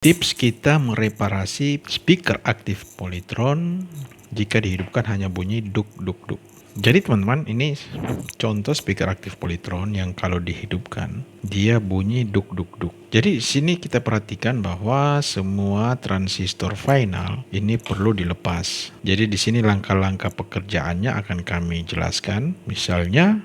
Tips kita mereparasi speaker aktif Polytron jika dihidupkan hanya bunyi duk duk duk. Jadi teman-teman, ini contoh speaker aktif Polytron yang kalau dihidupkan dia bunyi duk duk duk. Jadi di sini kita perhatikan bahwa semua transistor final ini perlu dilepas. Jadi di sini langkah-langkah pekerjaannya akan kami jelaskan. Misalnya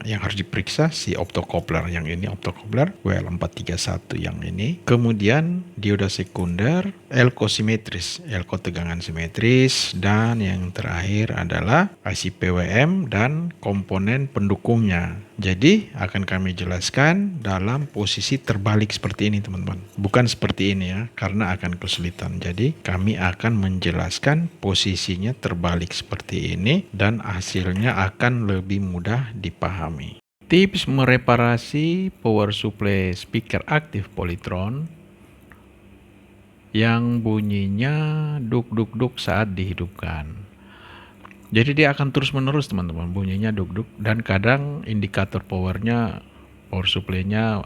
yang harus diperiksa si optocoupler yang ini, optocoupler WL431 yang ini. Kemudian dioda sekunder, elko simetris, elko tegangan simetris, dan yang terakhir adalah IC PWM dan komponen pendukungnya. Jadi akan kami jelaskan dalam posisi terbalik seperti ini teman-teman. Bukan seperti ini ya, karena akan kesulitan. Jadi kami akan menjelaskan posisinya terbalik seperti ini dan hasilnya akan lebih mudah dipahami. Tips mereparasi power supply speaker aktif Polytron yang bunyinya duk duk duk saat dihidupkan. Jadi dia akan terus menerus teman-teman, bunyinya duk duk, dan kadang indikator power supply-nya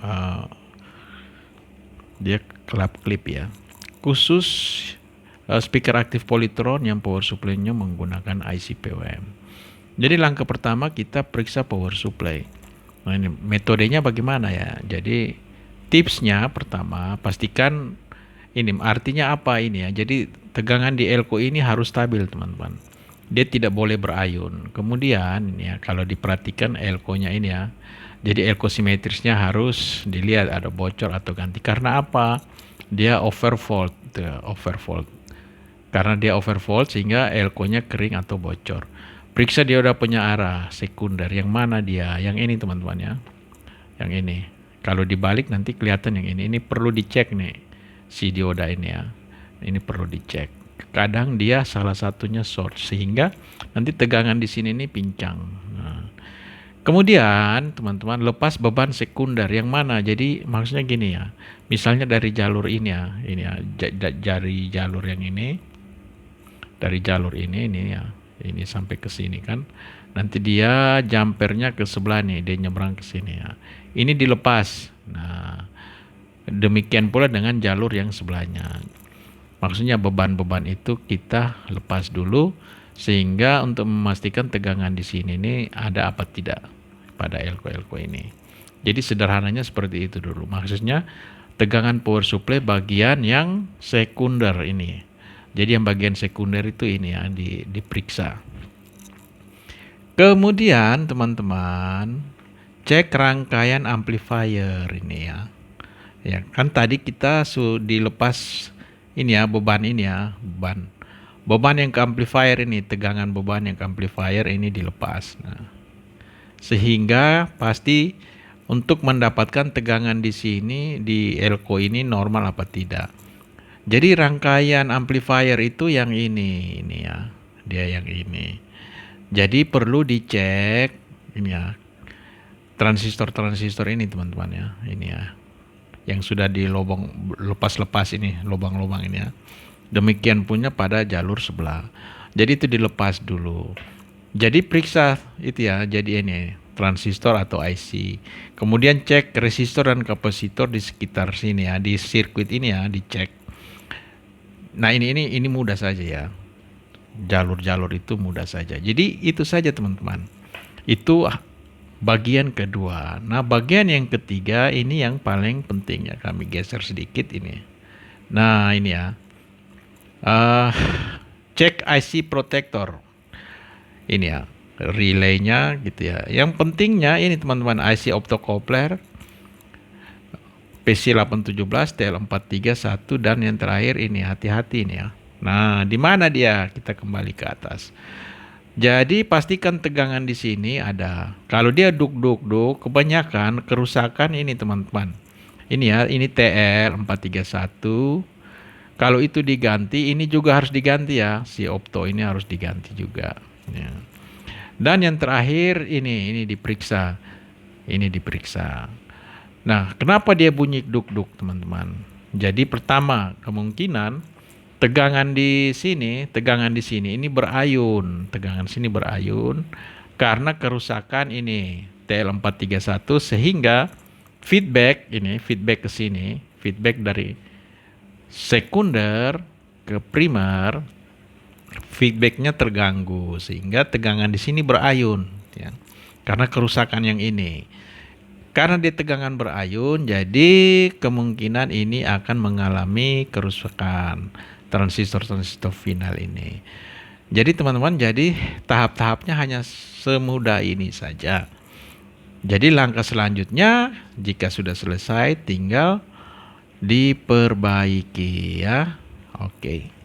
dia kelap-kelip ya. Khusus speaker aktif Polytron yang power supply-nya menggunakan IC PWM. Jadi langkah pertama kita periksa power supply. Nah, ini metodenya bagaimana ya? Jadi tipsnya pertama pastikan ini artinya apa ini ya. Jadi tegangan di elko ini harus stabil teman-teman. Dia tidak boleh berayun. Kemudian ini ya, kalau diperhatikan elko-nya ini ya. Jadi elko simetrisnya harus dilihat ada bocor atau ganti. Karena apa? Dia overvolt, overvolt. Karena dia overvolt sehingga elko-nya kering atau bocor. Periksa dioda penyearah sekunder. Yang mana dia? Yang ini teman-teman ya. Yang ini. Kalau dibalik nanti kelihatan yang ini. Ini perlu dicek nih si dioda ini ya. Ini perlu dicek. Kadang dia salah satunya short sehingga nanti tegangan di sini nih pincang. Nah, kemudian teman-teman lepas beban sekunder yang mana? Jadi maksudnya gini ya. Misalnya dari jalur ini ya, dari jalur yang ini, dari jalur ini ya, ini sampai ke sini kan. Nanti dia jumpernya ke sebelah nih, dia nyebrang ke sini ya. Ini dilepas. Nah, demikian pula dengan jalur yang sebelahnya. Maksudnya beban-beban itu kita lepas dulu sehingga untuk memastikan tegangan di sini ini ada apa tidak pada elko-elko ini. Jadi sederhananya seperti itu dulu. Maksudnya tegangan power supply bagian yang sekunder ini. Jadi yang bagian sekunder itu ini ya diperiksa. Kemudian teman-teman cek rangkaian amplifier ini ya. Ya kan tadi kita dilepas ini ya beban ini ya, beban yang ke amplifier ini, tegangan beban yang ke amplifier ini dilepas. Nah, sehingga pasti untuk mendapatkan tegangan di sini di elko ini normal apa tidak. Jadi rangkaian amplifier itu yang ini ya, dia yang ini. Jadi perlu dicek ini ya, transistor ini teman-teman ya, ini ya. Yang sudah di lepas-lepas ini, lubang-lubang ini ya. Demikian punya pada jalur sebelah. Jadi itu dilepas dulu. Jadi periksa itu ya, jadi ini transistor atau IC. Kemudian cek resistor dan kapasitor di sekitar sini ya, di sirkuit ini ya, dicek. Nah, ini mudah saja ya. Jalur-jalur itu mudah saja. Jadi itu saja teman-teman. Itu bagian kedua. Nah, bagian yang ketiga ini yang paling penting ya, kami geser sedikit ini. Nah, ini ya. Cek IC protector. Ini ya, relaynya gitu ya. Yang pentingnya ini teman-teman, IC optocoupler PC817 TL431 dan yang terakhir ini hati-hati ini ya. Nah, di mana dia? Kita kembali ke atas. Jadi pastikan tegangan di sini ada. Kalau dia duk-duk-duk, kebanyakan kerusakan ini teman-teman. Ini ya, ini TL431. Kalau itu diganti, ini juga harus diganti ya. Si opto ini harus diganti juga. Ya. Dan yang terakhir ini diperiksa. Ini diperiksa. Nah, kenapa dia bunyi duk-duk teman-teman? Jadi pertama, kemungkinan tegangan di sini ini berayun, tegangan sini berayun karena kerusakan ini TL431 sehingga feedback ke sini, feedback dari sekunder ke primer, feedbacknya terganggu sehingga tegangan di sini berayun, ya. Karena kerusakan yang ini. Karena dia tegangan berayun, jadi kemungkinan ini akan mengalami kerusakan transistor-transistor final ini. Jadi teman-teman, jadi tahap-tahapnya hanya semudah ini saja. Jadi langkah selanjutnya jika sudah selesai tinggal diperbaiki ya. Oke.